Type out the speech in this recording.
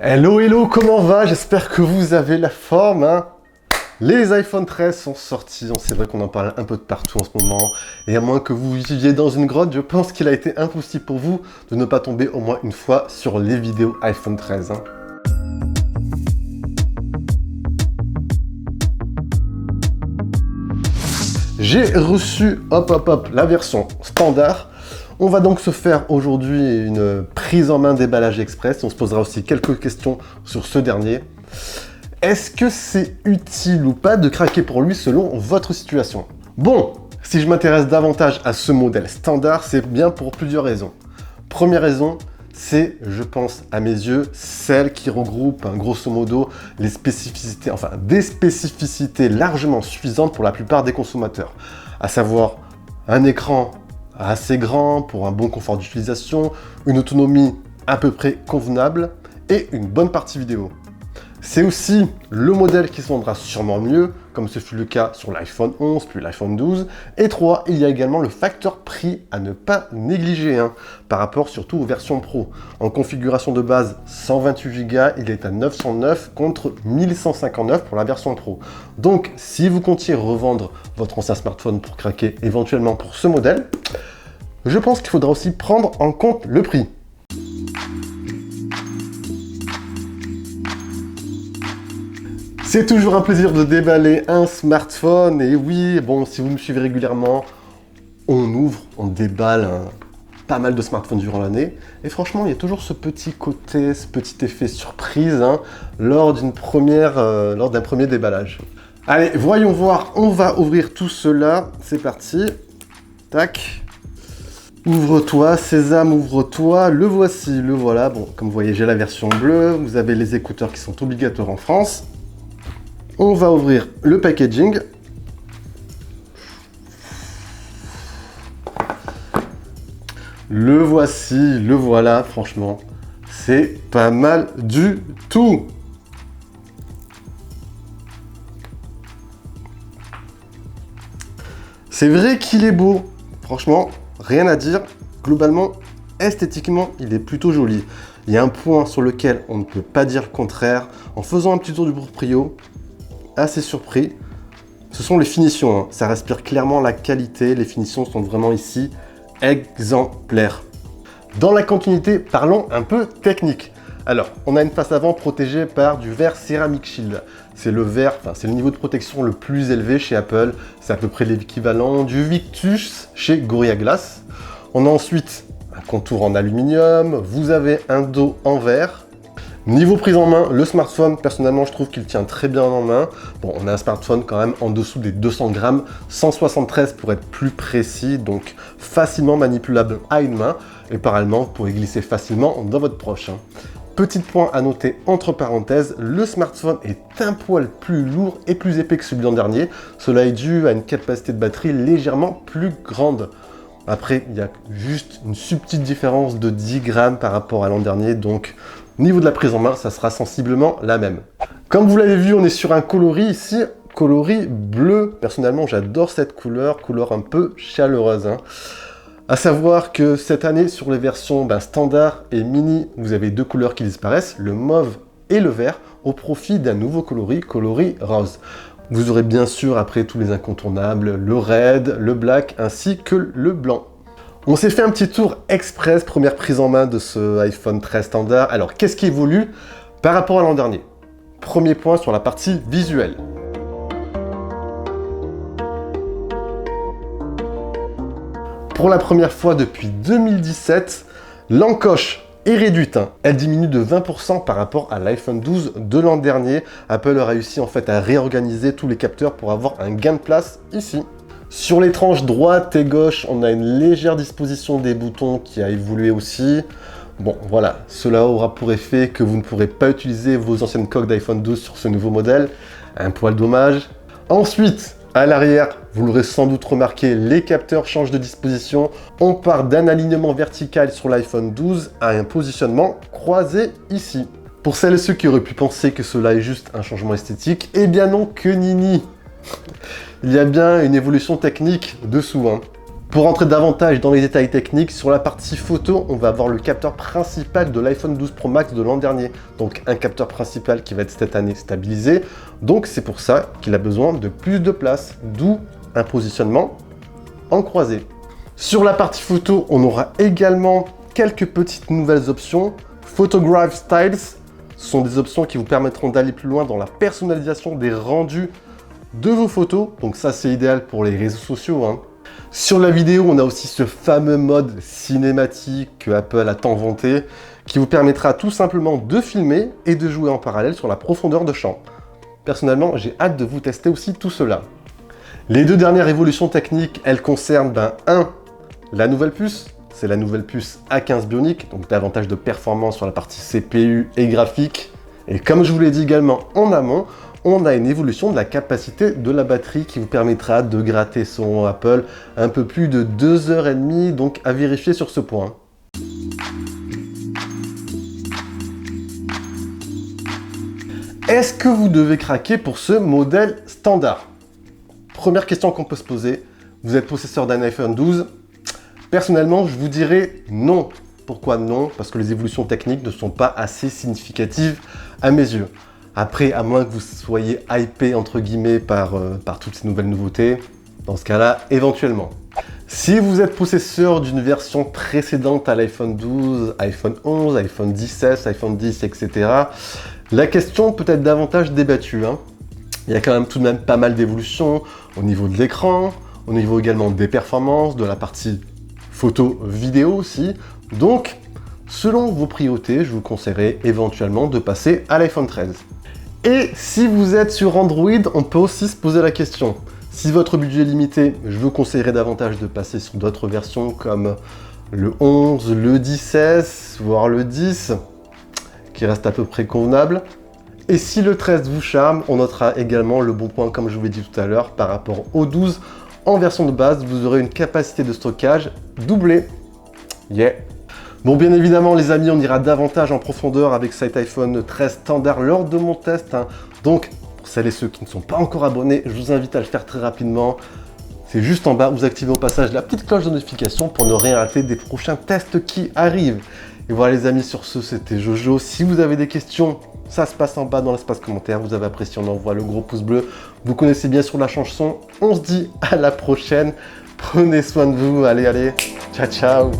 Hello, hello, comment va? J'espère que vous avez la forme, hein. Les iPhone 13 sont sortis, c'est vrai qu'on en parle un peu de partout en ce moment, et à moins que vous viviez dans une grotte, je pense qu'il a été impossible pour vous de ne pas tomber au moins une fois sur les vidéos iPhone 13, hein. J'ai reçu, la version standard. On va donc se faire aujourd'hui une prise en main déballage express. On se posera aussi quelques questions sur ce dernier. Est-ce que c'est utile ou pas de craquer pour lui selon votre situation? Bon, si je m'intéresse davantage à ce modèle standard, c'est bien pour plusieurs raisons. Première raison, c'est, je pense, à mes yeux, celle qui regroupe, grosso modo, les spécificités, enfin, des spécificités largement suffisantes pour la plupart des consommateurs. À savoir, un écran assez grand pour un bon confort d'utilisation, une autonomie à peu près convenable et une bonne partie vidéo. C'est aussi le modèle qui se vendra sûrement mieux, comme ce fut le cas sur l'iPhone 11 puis l'iPhone 12. Et 3, il y a également le facteur prix à ne pas négliger, par rapport surtout aux versions Pro. En configuration de base 128 Go, il est à 909 contre 1159 pour la version Pro. Donc, si vous comptiez revendre votre ancien smartphone pour craquer éventuellement pour ce modèle, je pense qu'il faudra aussi prendre en compte le prix. C'est toujours un plaisir de déballer un smartphone, et oui, bon, si vous me suivez régulièrement, on déballe pas mal de smartphones durant l'année, et franchement, il y a toujours ce petit côté, ce petit effet surprise, lors d'un premier déballage. Allez, voyons voir, on va ouvrir tout cela, c'est parti, tac. Ouvre-toi, Sésame, ouvre-toi, le voici, le voilà. Bon, comme vous voyez, j'ai la version bleue, vous avez les écouteurs qui sont obligatoires en France. On va ouvrir le packaging. Le voici, le voilà, franchement, c'est pas mal du tout. C'est vrai qu'il est beau, franchement, rien à dire. Globalement, esthétiquement, il est plutôt joli. Il y a un point sur lequel on ne peut pas dire le contraire. En faisant un petit tour du proprio, assez surpris, ce sont les finitions. Ça respire clairement la qualité. Les finitions sont vraiment ici exemplaires. Dans la continuité, parlons un peu technique. Alors, on a une face avant protégée par du verre Ceramic Shield. C'est le verre, c'est le niveau de protection le plus élevé chez Apple. C'est à peu près l'équivalent du Victus chez Gorilla Glass. On a ensuite un contour en aluminium. Vous avez un dos en verre. Niveau prise en main, le smartphone, personnellement, je trouve qu'il tient très bien en main. Bon, on a un smartphone quand même en dessous des 200 grammes, 173 pour être plus précis, donc facilement manipulable à une main. Et parallèlement, vous pourrez glisser facilement dans votre poche. Petit point à noter entre parenthèses, le smartphone est un poil plus lourd et plus épais que celui de l'an dernier. Cela est dû à une capacité de batterie légèrement plus grande. Après, il y a juste une subtile différence de 10 grammes par rapport à l'an dernier, donc au niveau de la prise en main, ça sera sensiblement la même. Comme vous l'avez vu, on est sur un coloris ici, coloris bleu. Personnellement, j'adore cette couleur un peu chaleureuse. À savoir que cette année, sur les versions standard et mini, vous avez deux couleurs qui disparaissent, le mauve et le vert, au profit d'un nouveau coloris rose. Vous aurez bien sûr après tous les incontournables, le red, le black ainsi que le blanc. On s'est fait un petit tour express, première prise en main de ce iPhone 13 standard. Alors, qu'est-ce qui évolue par rapport à l'an dernier? Premier point sur la partie visuelle. Pour la première fois depuis 2017, l'encoche est réduite. Elle diminue de 20% par rapport à l'iPhone 12 de l'an dernier. Apple a réussi en fait à réorganiser tous les capteurs pour avoir un gain de place ici. Sur les tranches droite et gauche, on a une légère disposition des boutons qui a évolué aussi. Bon, voilà, cela aura pour effet que vous ne pourrez pas utiliser vos anciennes coques d'iPhone 12 sur ce nouveau modèle. Un poil dommage. Ensuite, à l'arrière, vous l'aurez sans doute remarqué, les capteurs changent de disposition. On part d'un alignement vertical sur l'iPhone 12 à un positionnement croisé ici. Pour celles et ceux qui auraient pu penser que cela est juste un changement esthétique, eh bien non, que nini. Il y a bien une évolution technique dessous. Pour rentrer davantage dans les détails techniques, sur la partie photo, on va avoir le capteur principal de l'iPhone 12 Pro Max de l'an dernier. Donc un capteur principal qui va être cette année stabilisé. Donc c'est pour ça qu'il a besoin de plus de place, d'où un positionnement en croisée. Sur la partie photo, on aura également quelques petites nouvelles options. Photograph Styles sont des options qui vous permettront d'aller plus loin dans la personnalisation des rendus de vos photos. Donc ça, c'est idéal pour les réseaux sociaux, hein. Sur la vidéo, on a aussi ce fameux mode cinématique que Apple a tant vanté, qui vous permettra tout simplement de filmer et de jouer en parallèle sur la profondeur de champ. Personnellement, j'ai hâte de vous tester aussi tout cela. Les deux dernières évolutions techniques, elles concernent, la nouvelle puce. C'est la nouvelle puce A15 Bionic, donc davantage de performance sur la partie CPU et graphique. Et comme je vous l'ai dit également en amont, on a une évolution de la capacité de la batterie qui vous permettra de gratter son Apple un peu plus de 2h30, donc à vérifier sur ce point. Est-ce que vous devez craquer pour ce modèle standard? Première question qu'on peut se poser, vous êtes possesseur d'un iPhone 12? Personnellement, je vous dirais non. Pourquoi non? Parce que les évolutions techniques ne sont pas assez significatives à mes yeux. Après, à moins que vous soyez hypé entre guillemets par toutes ces nouvelles nouveautés, dans ce cas-là, éventuellement. Si vous êtes possesseur d'une version précédente à l'iPhone 12, iPhone 11, iPhone 10S, iPhone 10, etc., la question peut être davantage débattue, hein. Il y a quand même tout de même pas mal d'évolutions au niveau de l'écran, au niveau également des performances, de la partie photo, vidéo aussi. Donc, selon vos priorités, je vous conseillerais éventuellement de passer à l'iPhone 13. Et si vous êtes sur Android, on peut aussi se poser la question. Si votre budget est limité, je vous conseillerais davantage de passer sur d'autres versions comme le 11, le 10S, voire le 10, qui reste à peu près convenable. Et si le 13 vous charme, on notera également le bon point, comme je vous l'ai dit tout à l'heure, par rapport au 12. En version de base, vous aurez une capacité de stockage doublée. Yeah! Bon, bien évidemment, les amis, on ira davantage en profondeur avec cet iPhone 13 standard lors de mon test, hein. Donc, pour celles et ceux qui ne sont pas encore abonnés, je vous invite à le faire très rapidement. C'est juste en bas, vous activez au passage la petite cloche de notification pour ne rien rater des prochains tests qui arrivent. Et voilà les amis, sur ce, c'était Jojo. Si vous avez des questions, ça se passe en bas dans l'espace commentaire. Vous avez apprécié, on envoie le gros pouce bleu. Vous connaissez bien sur la chanson. On se dit à la prochaine. Prenez soin de vous. Allez, ciao, ciao.